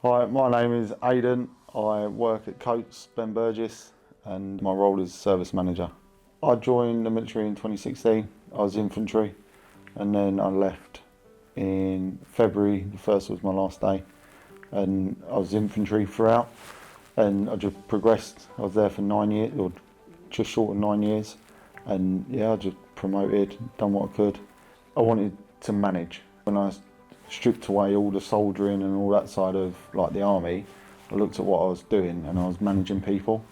Hi, my name is Aidan. I work at Coates, Ben Burgess, and my role is service manager. I joined the military in 2016. I was infantry, and then I left in February. The 1st was my last day, and I was infantry throughout, and I just progressed. I was there for 9 years, or just short of 9 years, and yeah, I just promoted, done what I could. I wanted to manage. When I stripped away all the soldiering and all that side of like the army, I looked at what I was doing and I was managing people,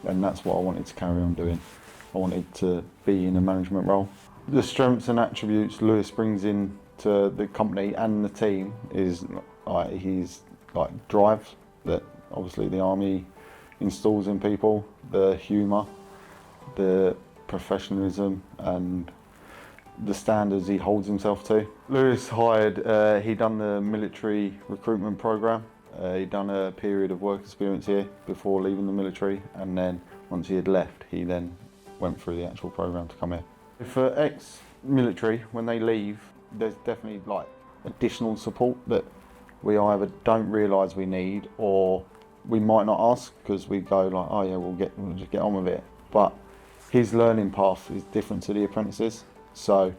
and that's what I wanted to carry on doing. I wanted to be in a management role. The strengths and attributes Lewis brings in to the company and the team is he's like drive that obviously the army installs in people, the humour, the professionalism and the standards he holds himself to. Lewis he'd done the military recruitment program. He'd done a period of work experience here before leaving the military, and then once he had left, he then went through the actual program to come here. For ex-military, when they leave, there's definitely like additional support that we either don't realise we need, or we might not ask because we go like, oh yeah, we'll just get on with it. But his learning path is different to the apprentices. So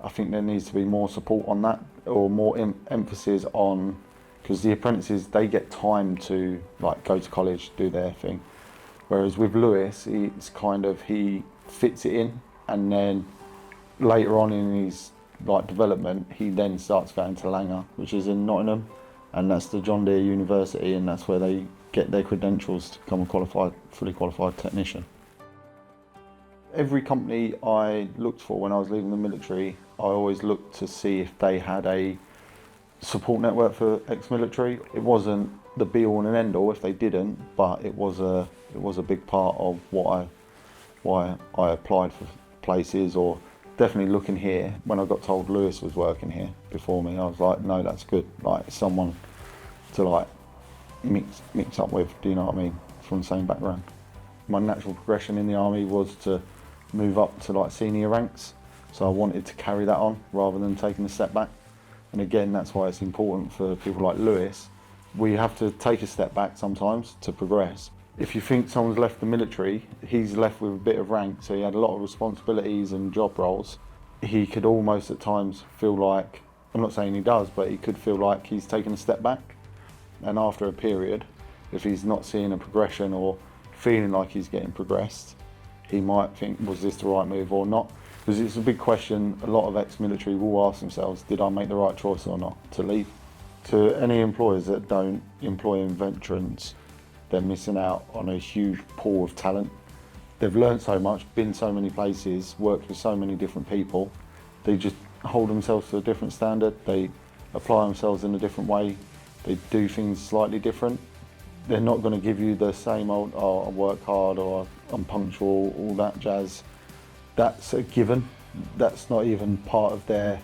I think there needs to be more support on that, or more emphasis on, because the apprentices, they get time to like go to college, do their thing. Whereas with Lewis, he fits it in, and then later on in his like development, he then starts going to Langer, which is in Nottingham, and that's the John Deere University, and that's where they get their credentials to become a fully qualified technician. Every company I looked for when I was leaving the military, I always looked to see if they had a support network for ex-military. It wasn't the be-all and end-all if they didn't, but it was a big part of why I applied for places, or definitely looking here. When I got told Lewis was working here before me, I was like, no, that's good. Like someone to like mix up with, do you know what I mean? From the same background. My natural progression in the army was to move up to like senior ranks, so I wanted to carry that on rather than taking a step back. And again, that's why it's important for people like Lewis. We have to take a step back sometimes to progress. If you think someone's left the military, he's left with a bit of rank, so he had a lot of responsibilities and job roles. He could almost at times feel like, I'm not saying he does, but he could feel like he's taken a step back. And after a period, if he's not seeing a progression or feeling like he's getting progressed, he might think, was this the right move or not? Because it's a big question a lot of ex-military will ask themselves, did I make the right choice or not to leave? To any employers that don't employ veterans, they're missing out on a huge pool of talent. They've learned so much, been so many places, worked with so many different people. They just hold themselves to a different standard. They apply themselves in a different way. They do things slightly different. They're not going to give you the same old, oh, I work hard, or I'm punctual, all that jazz. That's a given. That's not even part of their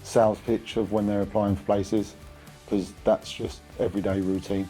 sales pitch of when they're applying for places, because that's just everyday routine.